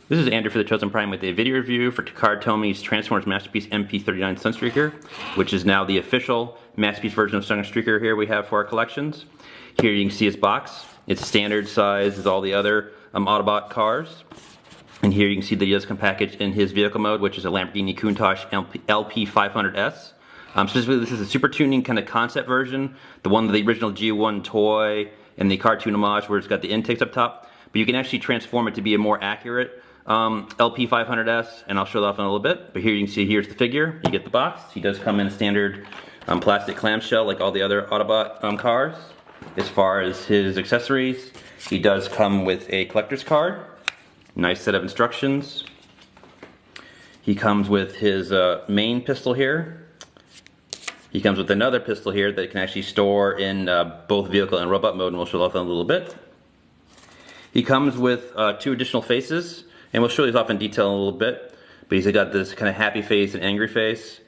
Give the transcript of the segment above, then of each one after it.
This is Andrew for the Chosen Prime with a video review for Takara Tomi's Transformers Masterpiece MP39 Sunstreaker, which is now the official Masterpiece version of Sunstreaker here we have for our collections. Here you can see his box. It's standard size as all the other Autobot cars. And here you can see that he does come packaged in his vehicle mode, which is a Lamborghini Countach LP500S. Specifically, this is a super tuning kind of concept version, the one with the original G1 toy and the cartoon homage where it's got the intakes up top. But you can actually transform it to be a more accurate LP500S, and I'll show that off in a little bit. But here you can see, here's the figure. You get the box. He does come in a standard plastic clamshell like all the other Autobot cars. As far as his accessories, he does come with a collector's card. Nice set of instructions. He comes with his main pistol here. He comes with another pistol here that can actually store in both vehicle and robot mode, and we'll show that off in a little bit. He comes with 2 additional faces, and we'll show these off in detail in a little bit. But he's got this kind of happy face and angry face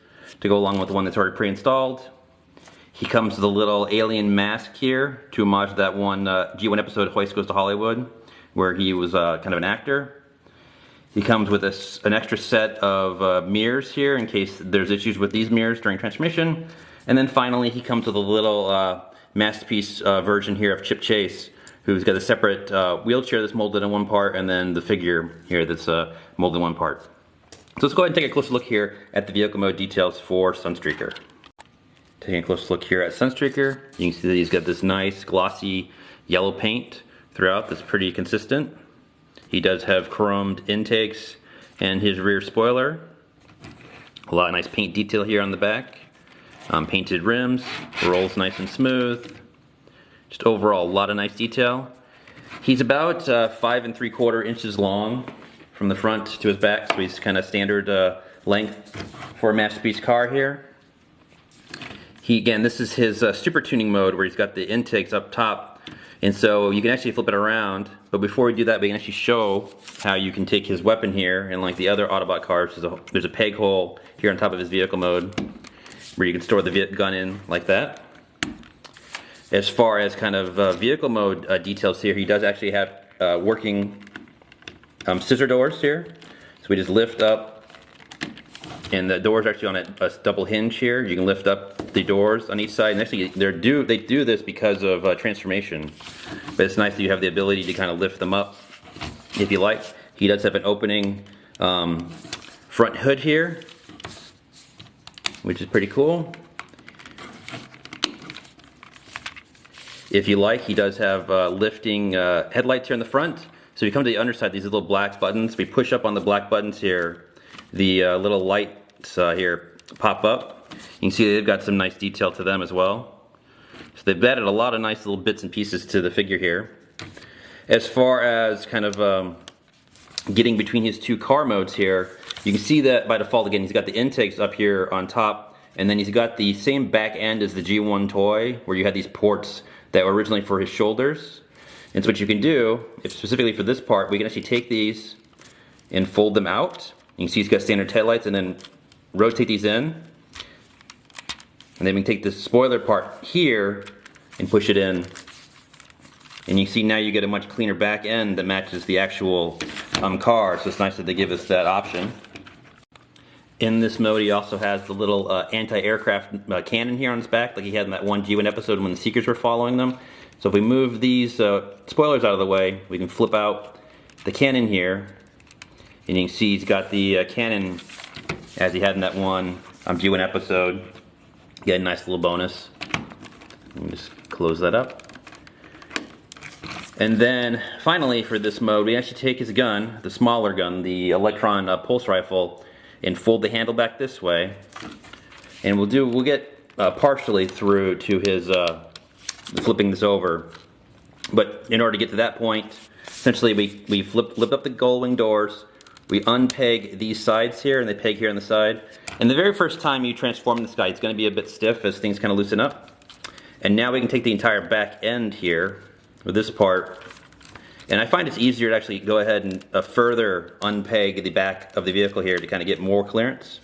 to go along with the one that's already pre-installed. He comes with a little alien mask here to homage that one G1 episode, Hoist Goes to Hollywood, where he was kind of an actor. He comes with an extra set of mirrors here in case there's issues with these mirrors during transformation. And then finally he comes with a little Masterpiece version here of Chip Chase, who's got a separate wheelchair that's molded in one part, and then the figure here that's molded in one part. So let's go ahead and take a closer look here at the vehicle mode details for Sunstreaker. Taking a closer look here at Sunstreaker, you can see that he's got this nice glossy yellow paint throughout that's pretty consistent. He does have chromed intakes and his rear spoiler. A lot of nice paint detail here on the back. Painted rims, rolls nice and smooth. Just overall, a lot of nice detail. He's about 5 3/4 inches long from the front to his back, so he's kind of standard length for a Masterpiece car here. Again, this is his super tuning mode where he's got the intakes up top, and so you can actually flip it around. But before we do that, we can actually show how you can take his weapon here, and like the other Autobot cars, there's a peg hole here on top of his vehicle mode where you can store the gun in like that. As far as kind of vehicle mode details here, he does actually have working scissor doors here. So we just lift up, and the doors are actually on a double hinge here. You can lift up the doors on each side. And actually, they do this because of transformation. But it's nice that you have the ability to kind of lift them up if you like. He does have an opening front hood here, which is pretty cool. If you like, he does have lifting headlights here in the front. So if you come to the underside, these little black buttons, we push up on the black buttons here, the little lights here pop up. You can see they've got some nice detail to them as well. So they've added a lot of nice little bits and pieces to the figure here. As far as kind of getting between his 2 car modes here, you can see that by default, again, he's got the intakes up here on top, and then he's got the same back end as the G1 toy, where you had these ports that were originally for his shoulders. And so what you can do, specifically for this part, we can actually take these and fold them out. You can see he's got standard taillights, and then rotate these in. And then we can take this spoiler part here and push it in. And you see now you get a much cleaner back end that matches the actual car, so it's nice that they give us that option. In this mode, he also has the little anti-aircraft cannon here on his back, like he had in that one G1 episode when the Seekers were following them. So if we move these spoilers out of the way, we can flip out the cannon here, and you can see he's got the cannon as he had in that one G1 episode. Get a nice little bonus. Let me just close that up. And then finally for this mode, we actually take his gun, the smaller gun, the Electron pulse rifle, and fold the handle back this way, and we'll get partially through to his flipping this over. But in order to get to that point, essentially we lift up the gull wing doors, we unpeg these sides here, and they peg here on the side. And the very first time you transform this guy, it's going to be a bit stiff as things kind of loosen up. And now we can take the entire back end here with this part. And I find it's easier to actually go ahead and further unpeg the back of the vehicle here to kind of get more clearance.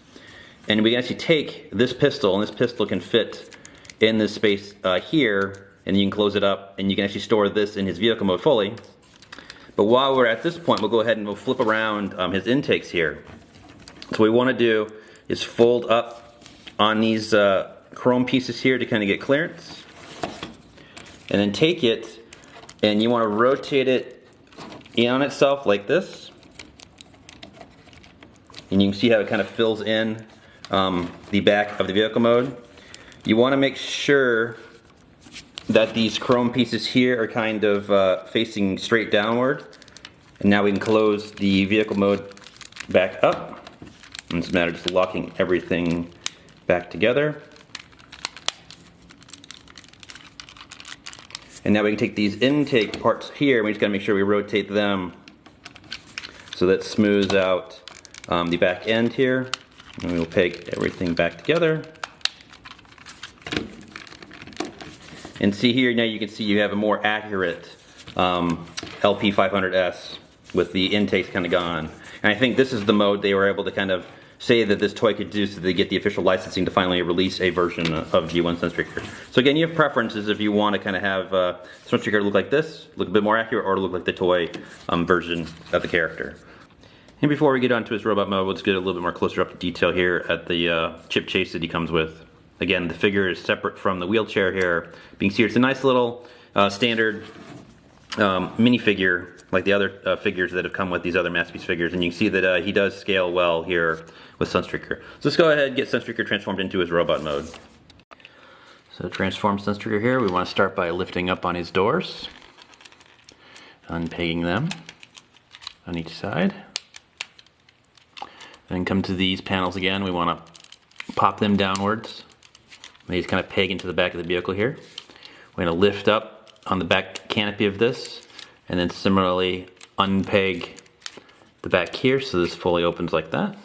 And we can actually take this pistol, and this pistol can fit in this space here, and you can close it up, and you can actually store this in his vehicle mode fully. But while we're at this point, we'll go ahead and we'll flip around his intakes here. So what we want to do is fold up on these chrome pieces here to kind of get clearance. And then take it and you want to rotate it in on itself like this. And you can see how it kind of fills in the back of the vehicle mode. You want to make sure that these chrome pieces here are kind of facing straight downward. And now we can close the vehicle mode back up. And it's a matter of just locking everything back together. And now we can take these intake parts here, and we just gotta make sure we rotate them so that smooths out the back end here. And we'll peg everything back together. And see here, now you can see you have a more accurate LP500S with the intakes kind of gone. And I think this is the mode they were able to kind of say that this toy could do so they get the official licensing to finally release a version of G1 Sunstreaker. So again, you have preferences if you want to kind of have Sunstreaker look like this, look a bit more accurate, or look like the toy version of the character. And before we get onto his robot mode, let's get a little bit more closer up to detail here at the chip chase that he comes with. Again, the figure is separate from the wheelchair here. Being seen, it's a nice little standard minifigure like the other figures that have come with these other Masterpiece figures, and you can see that he does scale well here with Sunstreaker. So let's go ahead and get Sunstreaker transformed into his robot mode. So to transform Sunstreaker here, we want to start by lifting up on his doors, unpegging them on each side. Then come to these panels again, we want to pop them downwards. They just kind of peg into the back of the vehicle here. We're going to lift up on the back canopy of this, and then similarly unpeg the back here so this fully opens like that.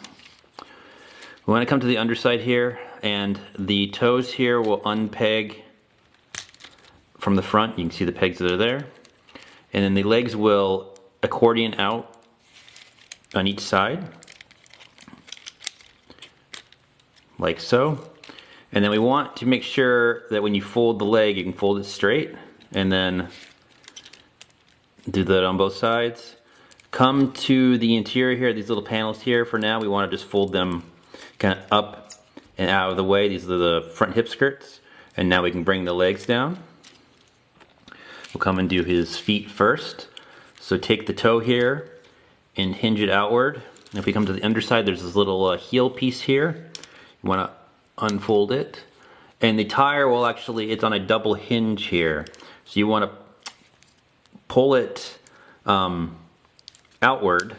We want to come to the underside here, and the toes here will unpeg from the front. You can see the pegs that are there. And then the legs will accordion out on each side, like so. And then we want to make sure that when you fold the leg, you can fold it straight, and then do that on both sides. Come to the interior here, these little panels here. For now, we want to just fold them kind of up and out of the way. These are the front hip skirts. And now we can bring the legs down. We'll come and do his feet first. So take the toe here and hinge it outward. And if we come to the underside, there's this little heel piece here. You want to unfold it. And the tire will actually, it's on a double hinge here. So you want to pull it outward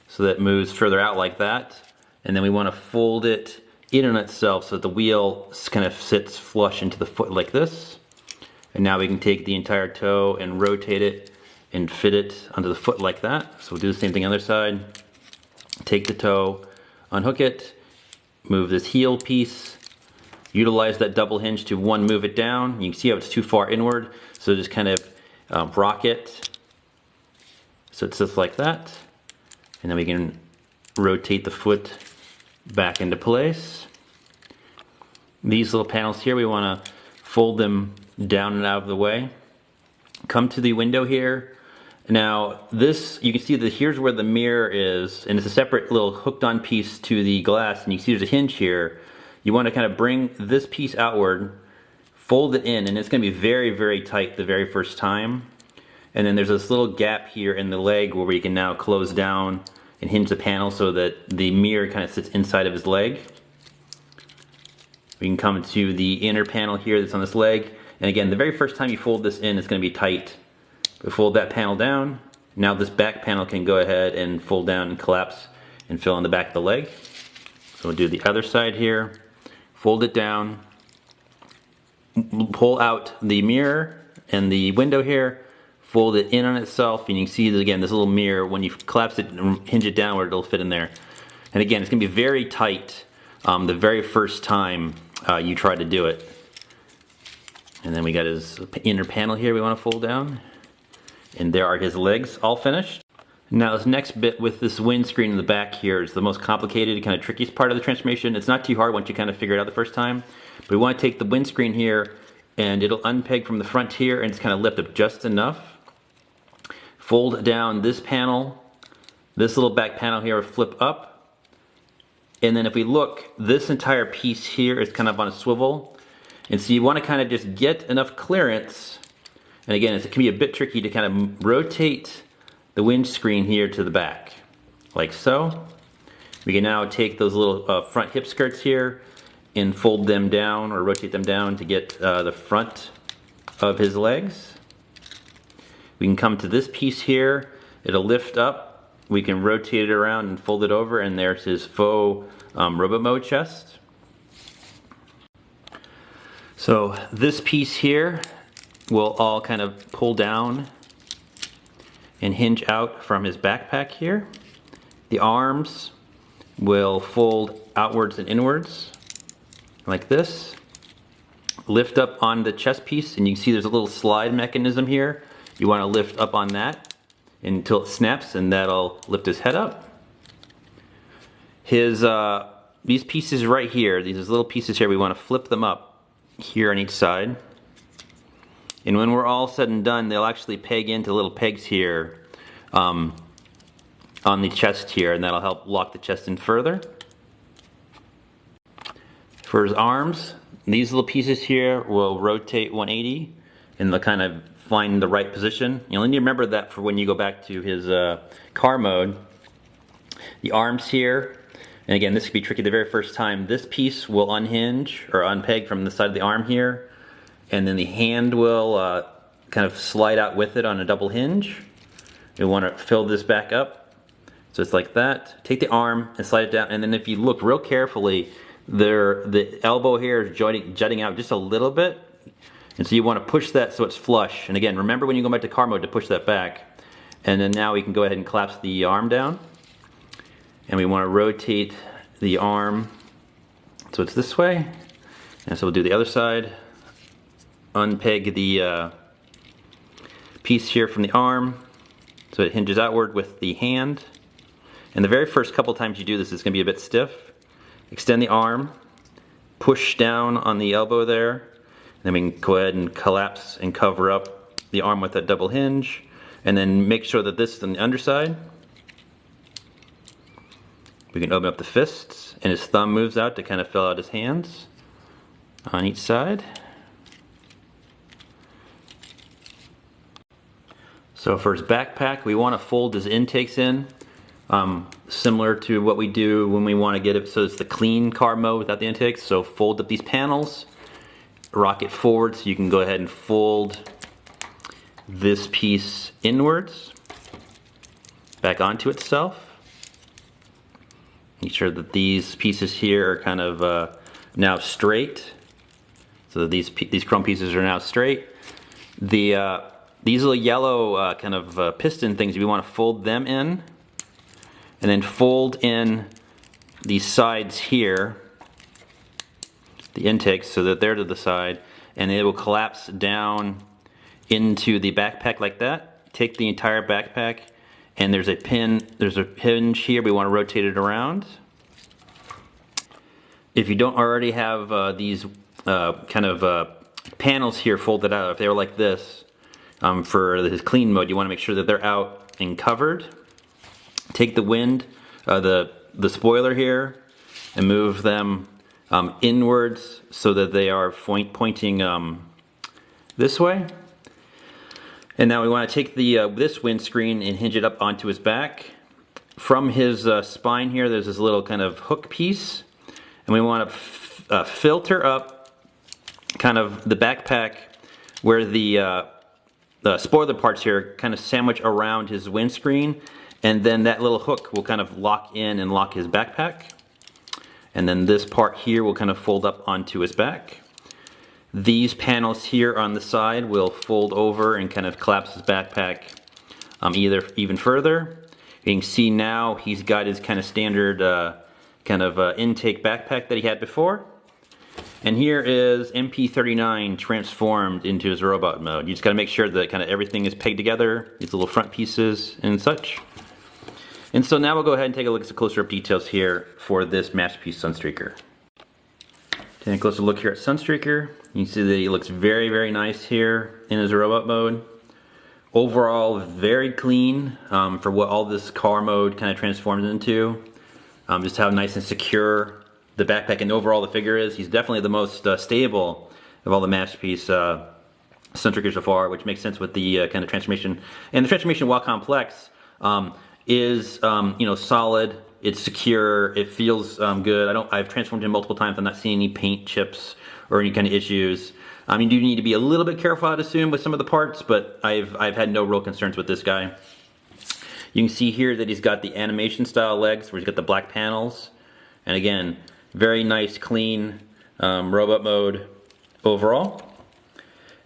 so that it moves further out like that. And then we want to fold it in on itself so that the wheel kind of sits flush into the foot like this. And now we can take the entire toe and rotate it and fit it onto the foot like that. So we'll do the same thing on the other side. Take the toe, unhook it, move this heel piece, utilize that double hinge to move it down. You can see how it's too far inward, so just kind of rock it so it sits like that. And then we can rotate the foot back into place. These little panels here, we want to fold them down and out of the way. Come to the window here. Now this, you can see that here's where the mirror is, and it's a separate little hooked on piece to the glass, and you can see there's a hinge here. You want to kind of bring this piece outward, fold it in, and it's going to be very, very tight the very first time. And then there's this little gap here in the leg where we can now close down and hinge the panel so that the mirror kind of sits inside of his leg. We can come to the inner panel here that's on this leg. And again, the very first time you fold this in, it's going to be tight. We fold that panel down. Now this back panel can go ahead and fold down and collapse and fill in the back of the leg. So we'll do the other side here. Fold it down. Pull out the mirror and the window here. Fold it in on itself, and you can see that again, this little mirror, when you collapse it and hinge it downward, it'll fit in there. And again, it's going to be very tight the very first time you try to do it. And then we got his inner panel here we want to fold down. And there are his legs all finished. Now this next bit with this windscreen in the back here is the most complicated, kind of trickiest part of the transformation. It's not too hard once you kind of figure it out the first time. But we want to take the windscreen here, and it'll unpeg from the front here, and it's kind of lift up just enough fold down this panel. This little back panel here will flip up. And then if we look, this entire piece here is kind of on a swivel. And so you want to kind of just get enough clearance. And again, it can be a bit tricky to kind of rotate the windscreen here to the back, like so. We can now take those little front hip skirts here and fold them down or rotate them down to get the front of his legs. We can come to this piece here, it'll lift up, we can rotate it around and fold it over, and there's his faux robot mode chest. So this piece here will all kind of pull down and hinge out from his backpack here. The arms will fold outwards and inwards like this. Lift up on the chest piece, and you can see there's a little slide mechanism here. You want to lift up on that until it snaps, and that'll lift his head up. His these pieces right here, these little pieces here, we want to flip them up here on each side. And when we're all said and done, they'll actually peg into little pegs here on the chest here, and that'll help lock the chest in further. For his arms, these little pieces here will rotate 180, and they'll kind of find the right position. You only need to remember that for when you go back to his car mode. The arms here, and again, this could be tricky the very first time. This piece will unhinge or unpeg from the side of the arm here, and then the hand will kind of slide out with it on a double hinge. We want to fill this back up, so it's like that. Take the arm and slide it down, and then if you look real carefully, the elbow here is jutting out just a little bit. And so you want to push that so it's flush. And again, remember when you go back to car mode to push that back. And then now we can go ahead and collapse the arm down. And we want to rotate the arm so it's this way. And so we'll do the other side. Unpeg the piece here from the arm so it hinges outward with the hand. And the very first couple times you do this, it's going to be a bit stiff. Extend the arm, push down on the elbow there. Then we can go ahead and collapse and cover up the arm with that double hinge, and then make sure that this is on the underside. We can open up the fists, and his thumb moves out to kind of fill out his hands on each side. So for his backpack, we want to fold his intakes in, similar to what we do when we want to get it so it's the clean car mode without the intakes. So fold up these panels, rock it forward so you can go ahead and fold this piece inwards back onto itself. Make sure that these pieces here are kind of now straight. So these chrome pieces are now straight. These little yellow kind of piston things, we want to fold them in, and then fold in these sides here, the intakes, so that they're to the side, and it will collapse down into the backpack like that. Take the entire backpack, and there's a hinge here. We want to rotate it around. If you don't already have these kind of panels here folded out, if they were like this for his clean mode, you want to make sure that they're out and covered. Take the spoiler here and move them inwards so that they are pointing this way. And now we want to take this windscreen and hinge it up onto his back. From his spine here, there's this little kind of hook piece, and we want to filter up kind of the backpack where the spoiler parts here kind of sandwich around his windscreen, and then that little hook will kind of lock in and lock his backpack. And then this part here will kind of fold up onto his back. These panels here on the side will fold over and kind of collapse his backpack even further. You can see now he's got his kind of standard intake backpack that he had before. And here is MP39 transformed into his robot mode. You just got to make sure that kind of everything is pegged together, these little front pieces and such. And so now we'll go ahead and take a look at some closer up details here for this Masterpiece Sunstreaker. Taking a closer look here at Sunstreaker, you can see that he looks very, very nice here in his robot mode. Overall, very clean for what all this car mode kind of transforms into. Just how nice and secure the backpack and overall the figure is. He's definitely the most stable of all the Masterpiece Sunstreakers so far, which makes sense with the kind of transformation. And the transformation, while complex, is solid. It's secure. It feels good. I've transformed him multiple times. I'm not seeing any paint chips or any kind of issues. You do need to be a little bit careful, I'd assume, with some of the parts, but I've had no real concerns with this guy. You can see here that he's got the animation style legs where he's got the black panels. And again, very nice, clean robot mode overall.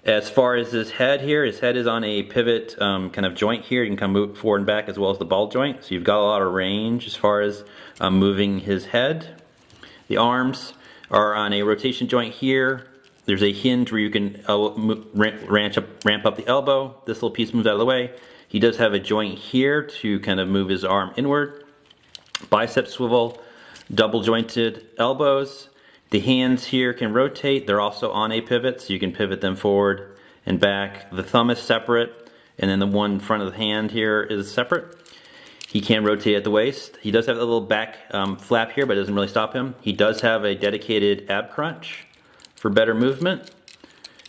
As far as his head here, his head is on a pivot kind of joint here. You can kind of move forward and back as well as the ball joint. So you've got a lot of range as far as moving his head. The arms are on a rotation joint here. There's a hinge where you can ramp up the elbow. This little piece moves out of the way. He does have a joint here to kind of move his arm inward. Bicep swivel, double jointed elbows. The hands here can rotate. They're also on a pivot, so you can pivot them forward and back. The thumb is separate, and then the one front of the hand here is separate. He can rotate at the waist. He does have a little back flap here, but it doesn't really stop him. He does have a dedicated ab crunch for better movement.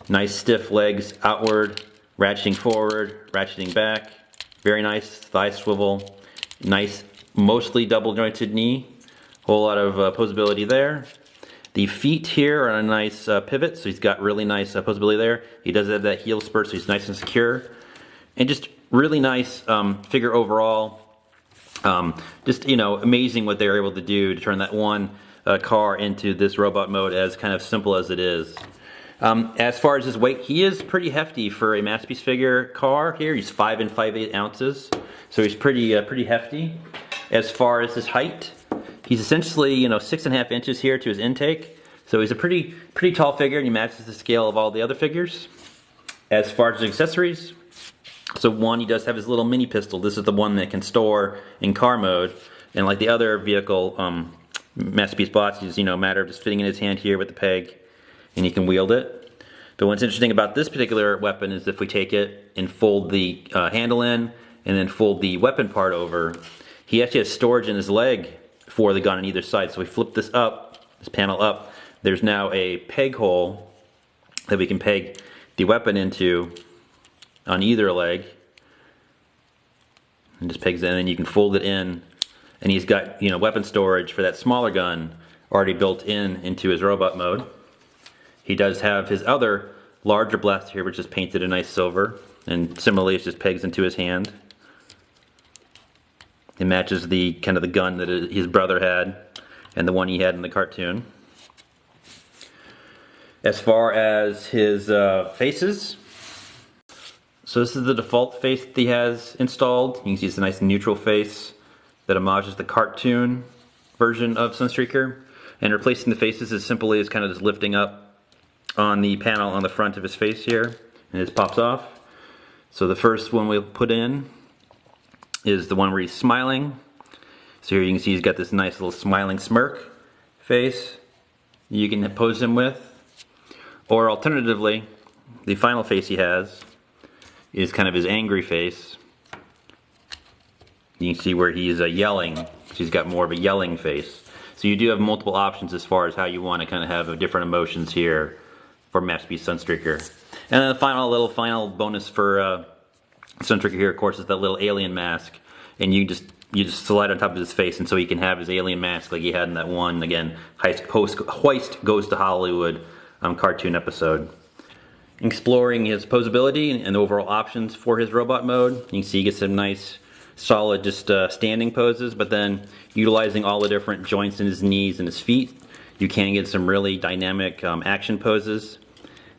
Nice stiff legs outward, ratcheting forward, ratcheting back. Very nice thigh swivel. Nice, mostly double jointed knee. Whole lot of posability there. The feet here are on a nice pivot, so he's got really nice posability there. He does have that heel spurt, so he's nice and secure. And just really nice figure overall. Just, amazing what they're able to do to turn that one car into this robot mode, as kind of simple as it is. As far as his weight, he is pretty hefty for a Masterpiece figure car here. He's 5 5/8 ounces, so he's pretty hefty. As far as his height, he's essentially 6.5 inches here to his intake, so he's a pretty tall figure, and he matches the scale of all the other figures. As far as accessories, so one, he does have his little mini pistol. This is the one that can store in car mode, and like the other vehicle Masterpiece bots, it's a matter of just fitting in his hand here with the peg, and he can wield it. But what's interesting about this particular weapon is if we take it and fold the handle in, and then fold the weapon part over, he actually has storage in his leg for the gun on either side. So we flip this up, this panel up, there's now a peg hole that we can peg the weapon into on either leg, and just pegs it in, and you can fold it in, and he's got weapon storage for that smaller gun already built into his robot mode. He does have his other larger blaster here, which is painted a nice silver, and similarly it just pegs into his hand. It matches the kind of the gun that his brother had and the one he had in the cartoon. As far as his faces, so this is the default face that he has installed. You can see it's a nice neutral face that homages the cartoon version of Sunstreaker. And replacing the faces as simply as kind of just lifting up on the panel on the front of his face here, and it pops off. So the first one we'll put in is the one where he's smiling. So here you can see he's got this nice little smiling smirk face you can pose him with. Or alternatively, the final face he has is kind of his angry face. You can see where he's yelling. So he's got more of a yelling face. So you do have multiple options as far as how you want to kind of have different emotions here for Masterpiece Sunstreaker. And then the final bonus for Sunstreaker here, of course, is that little alien mask. And you just slide on top of his face, and so he can have his alien mask like he had in that one, again, Heist Goes to Hollywood cartoon episode. Exploring his posability and overall options for his robot mode, you can see he gets some nice solid just standing poses, but then utilizing all the different joints in his knees and his feet, you can get some really dynamic action poses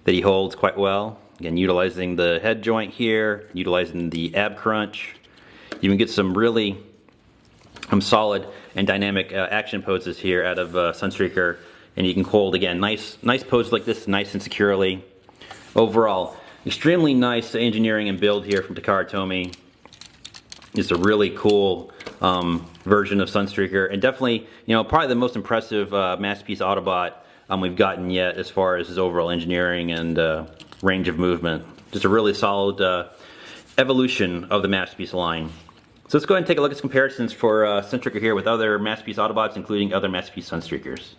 that he holds quite well. Again, utilizing the head joint here, utilizing the ab crunch, you can get some really solid and dynamic action poses here out of Sunstreaker, and you can hold, again, nice poses like this, nice and securely. Overall, extremely nice engineering and build here from Takara Tomy. It's a really cool version of Sunstreaker, and definitely, probably the most impressive Masterpiece Autobot we've gotten yet as far as his overall engineering and range of movement. Just a really solid evolution of the Masterpiece line. So let's go ahead and take a look at some comparisons for Sunstreaker here with other Masterpiece Autobots, including other Masterpiece Sunstreakers.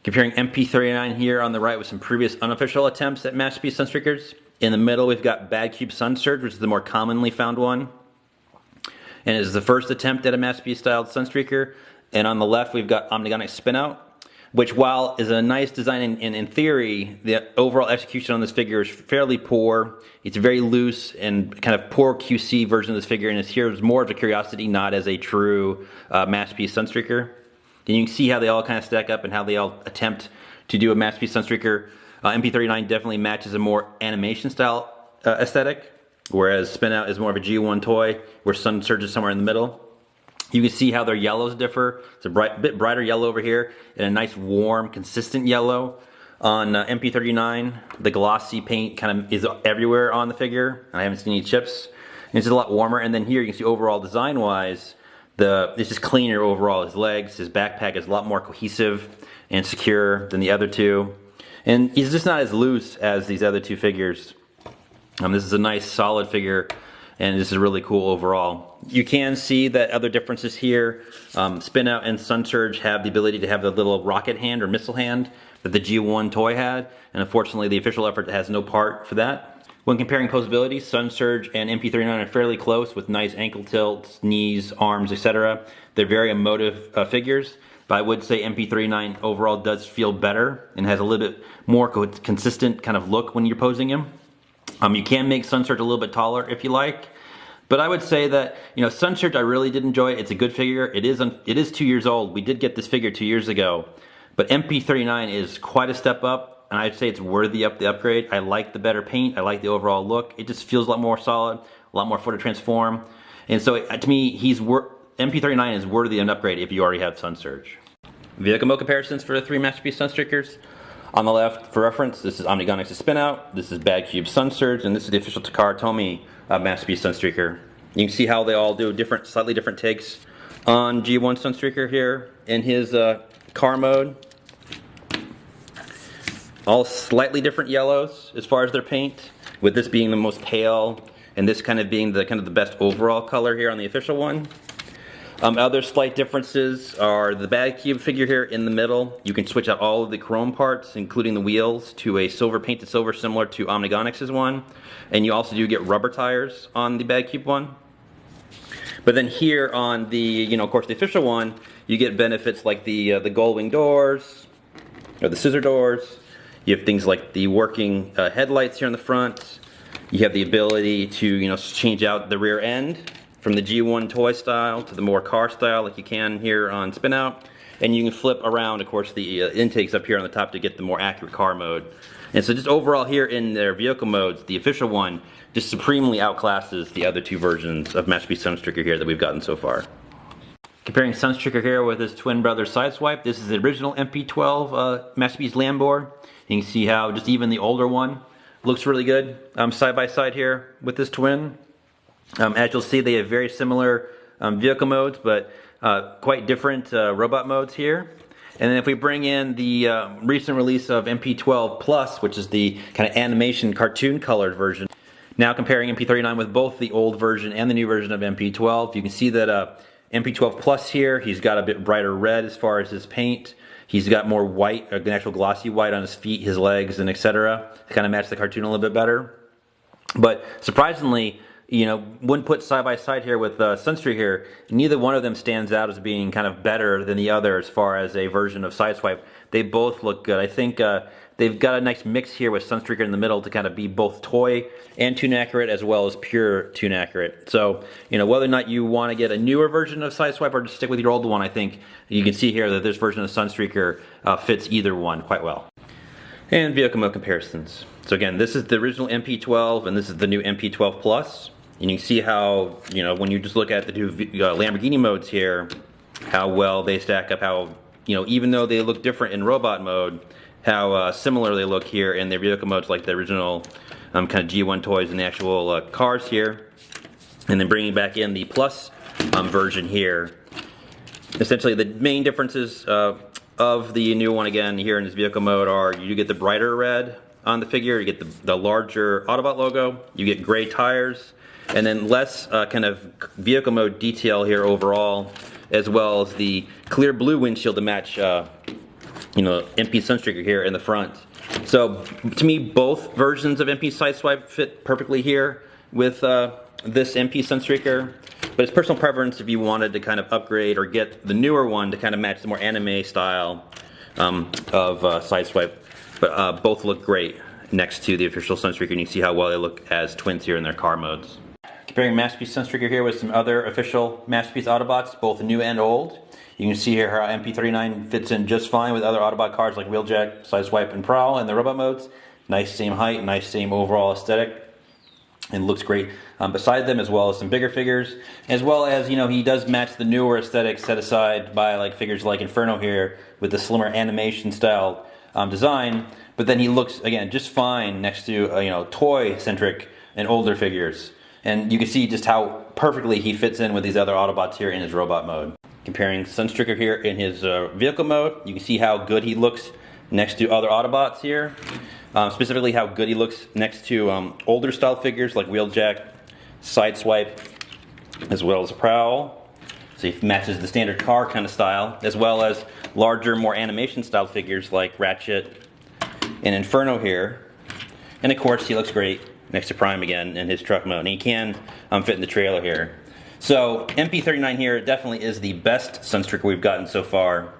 Comparing MP39 here on the right with some previous unofficial attempts at Masterpiece Sunstreakers. In the middle we've got Bad Cube Sunsurge, which is the more commonly found one. And it is the first attempt at a Masterpiece styled Sunstreaker. And on the left we've got Omnigonic Spinout, which while is a nice design in theory, the overall execution on this figure is fairly poor. It's very loose and kind of poor QC version of this figure, and it's here as more of a curiosity, not as a true Masterpiece Sunstreaker. And you can see how they all kind of stack up and how they all attempt to do a Masterpiece Sunstreaker. MP39 definitely matches a more animation style aesthetic, whereas Spinout is more of a G1 toy, where Sunsurge is somewhere in the middle. You can see how their yellows differ. It's a bit brighter yellow over here, and a nice warm, consistent yellow on MP39. The glossy paint kind of is everywhere on the figure. I haven't seen any chips. And it's just a lot warmer. And then here you can see overall design-wise, it's just cleaner overall. His legs, his backpack is a lot more cohesive and secure than the other two. And he's just not as loose as these other two figures. This is a nice solid figure, and this is really cool overall. You can see that other differences here. Spinout and Sunsurge have the ability to have the little rocket hand or missile hand that the G1 toy had, and unfortunately the official effort has no part for that. When comparing posability, Sunsurge and MP39 are fairly close with nice ankle tilts, knees, arms, etc. They're very emotive figures, but I would say MP39 overall does feel better and has a little bit more consistent kind of look when you're posing him. You can make Sunsurge a little bit taller if you like, but I would say that, you know, Sunsurge I really did enjoy. It's a good figure. It is 2 years old. We did get this figure 2 years ago, but MP39 is quite a step up. And I'd say it's worthy of the upgrade. I like the better paint. I like the overall look. It just feels a lot more solid, a lot more fun to transform. And so to me, MP39 is worthy of an upgrade if you already have Sunsurge. Vehicle mode comparisons for the three Masterpiece Sunstreakers. On the left, for reference, this is Omnigonics Spinout, this is Bad Cube Sunsurge, and this is the official Takara Tomy Masterpiece Sunstreaker. You can see how they all do slightly different takes on G1 Sunstreaker here in his car mode. All slightly different yellows as far as their paint, with this being the most pale and this kind of being the best overall color here on the official one. Other slight differences are the Bad Cube figure here in the middle. You can switch out all of the chrome parts, including the wheels, to a silver painted silver similar to Omnigonics' one. And you also do get rubber tires on the Bad Cube one. But then here on the, of course, the official one, you get benefits like the gold wing doors, or the scissor doors. You have things like the working headlights here in the front. You have the ability to, change out the rear end from the G1 toy style to the more car style like you can here on Spinout. And you can flip around, of course, the intakes up here on the top to get the more accurate car mode. And so just overall here in their vehicle modes, the official one just supremely outclasses the other two versions of Masterpiece Sunstreaker here that we've gotten so far. Comparing Sunstreaker here with his twin brother Sideswipe, this is the original MP12 Masterpiece Lambor. You can see how just even the older one looks really good side by side here with this twin. As you'll see, they have very similar vehicle modes, but quite different robot modes here. And then if we bring in the recent release of MP12 Plus, which is the kind of animation cartoon colored version, now comparing MP39 with both the old version and the new version of MP12, you can see that MP12 Plus here, he's got a bit brighter red as far as his paint. He's got more white, an actual glossy white on his feet, his legs, and etc. to kind of match the cartoon a little bit better. But surprisingly, when put side by side here with Sunstreaker, neither one of them stands out as being kind of better than the other as far as a version of Sideswipe. They both look good. I think they've got a nice mix here with Sunstreaker in the middle to kind of be both toy and tune accurate as well as pure tune accurate. So, whether or not you want to get a newer version of Sideswipe or just stick with your old one, I think you can see here that this version of Sunstreaker fits either one quite well. And vehicle mode comparisons. So again, this is the original MP12 and this is the new MP12 Plus. And you can see how, when you just look at the two Lamborghini modes here, how well they stack up, how, even though they look different in robot mode, how similar they look here in their vehicle modes like the original kind of G1 toys and the actual cars here. And then bringing back in the Plus version here. Essentially the main differences of the new one again here in this vehicle mode are you get the brighter red on the figure, you get the larger Autobot logo, you get gray tires, and then less kind of vehicle mode detail here overall, as well as the clear blue windshield to match MP Sunstreaker here in the front. So to me, both versions of MP Sideswipe fit perfectly here with this MP Sunstreaker, but it's personal preference if you wanted to kind of upgrade or get the newer one to kind of match the more anime style of Sideswipe. But both look great next to the official Sunstreaker, and you can see how well they look as twins here in their car modes. Comparing Masterpiece Sunstreaker here with some other official Masterpiece Autobots, both new and old. You can see here how MP39 fits in just fine with other Autobot cars like Wheeljack, Sideswipe, and Prowl in the robot modes. Nice same height, nice same overall aesthetic, and looks great beside them, as well as some bigger figures, as well as, he does match the newer aesthetic set aside by like figures like Inferno here with the slimmer animation style design. But then he looks again just fine next to toy centric and older figures, and you can see just how perfectly he fits in with these other Autobots here in his robot mode. Comparing Sunstreaker here in his vehicle mode, you can see how good he looks next to other Autobots here. Specifically how good he looks next to older style figures like Wheeljack, Sideswipe, as well as Prowl. So he matches the standard car kind of style, as well as larger, more animation style figures like Ratchet and Inferno here. And of course, he looks great next to Prime again in his truck mode. And he can fit in the trailer here. So MP39 here definitely is the best Sunstreaker we've gotten so far,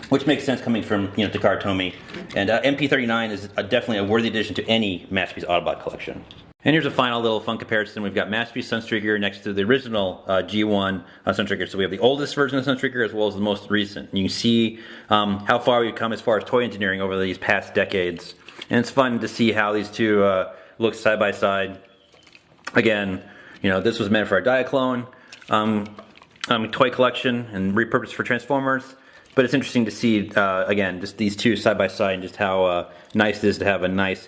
which makes sense coming from Takara Tomy. And MP39 is definitely a worthy addition to any Masterpiece Autobot collection. And here's a final little fun comparison. We've got Masterpiece Sunstreaker next to the original G1 Sunstreaker. So we have the oldest version of Sunstreaker as well as the most recent. And you can see how far we've come as far as toy engineering over these past decades. And it's fun to see how these two look side by side. Again, this was meant for our Diaclone toy collection and repurposed for Transformers. But it's interesting to see, again, just these two side by side and just how nice it is to have a nice,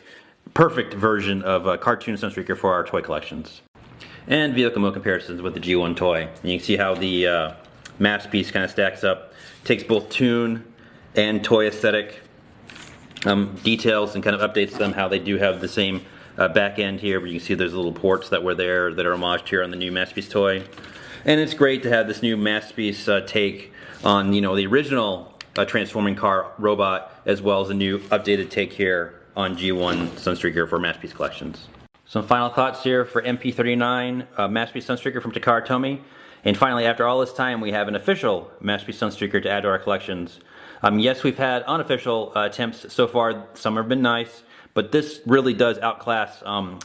perfect version of a cartoon Sunstreaker for our toy collections. And vehicle mode comparisons with the G1 toy. And you can see how the Masterpiece kind of stacks up, takes both tune and toy aesthetic details and kind of updates them, how they do have the same back end here, but you can see there's little ports that were there that are homaged here on the new Masterpiece toy. And it's great to have this new Masterpiece take on the original transforming car robot, as well as a new updated take here on G1 Sunstreaker for Masterpiece collections. Some final thoughts here for MP39 Masterpiece Sunstreaker from Takara Tomy. And finally, after all this time, we have an official Masterpiece Sunstreaker to add to our collections. Yes, we've had unofficial attempts so far. Some have been nice, but this really does outclass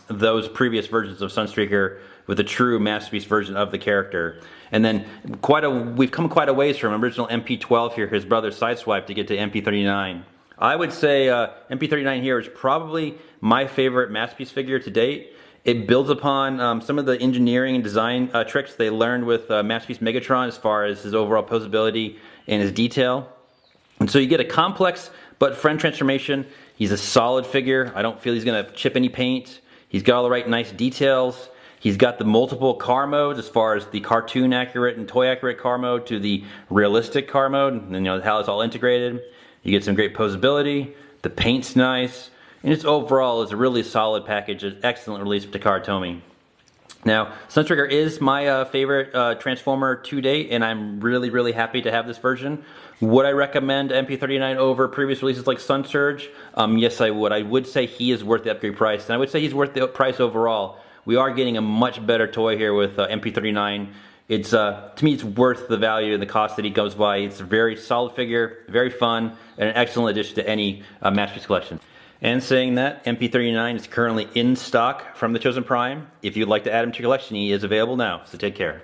those previous versions of Sunstreaker with a true Masterpiece version of the character. And then we've come quite a ways from original MP12 here, his brother Sideswipe, to get to MP39. I would say MP39 here is probably my favorite Masterpiece figure to date. It builds upon some of the engineering and design tricks they learned with Masterpiece Megatron as far as his overall posability and his detail. And so you get a complex but friend transformation. He's a solid figure. I don't feel he's going to chip any paint. He's got all the right nice details. He's got the multiple car modes as far as the cartoon accurate and toy accurate car mode to the realistic car mode, and how it's all integrated. You get some great posability. The paint's nice. And just overall is a really solid package, an excellent release for Takara Tomy. Now, Sunstreaker is my favorite Transformer to date, and I'm really, really happy to have this version. Would I recommend MP39 over previous releases like Sunsurge? Yes, I would. I would say he is worth the upgrade price, and I would say he's worth the price overall. We are getting a much better toy here with MP39. It's to me, it's worth the value and the cost that he goes by. It's a very solid figure, very fun, and an excellent addition to any Masterpiece collection. And saying that, MP39 is currently in stock from the Chosen Prime. If you'd like to add him to your collection, he is available now, so take care.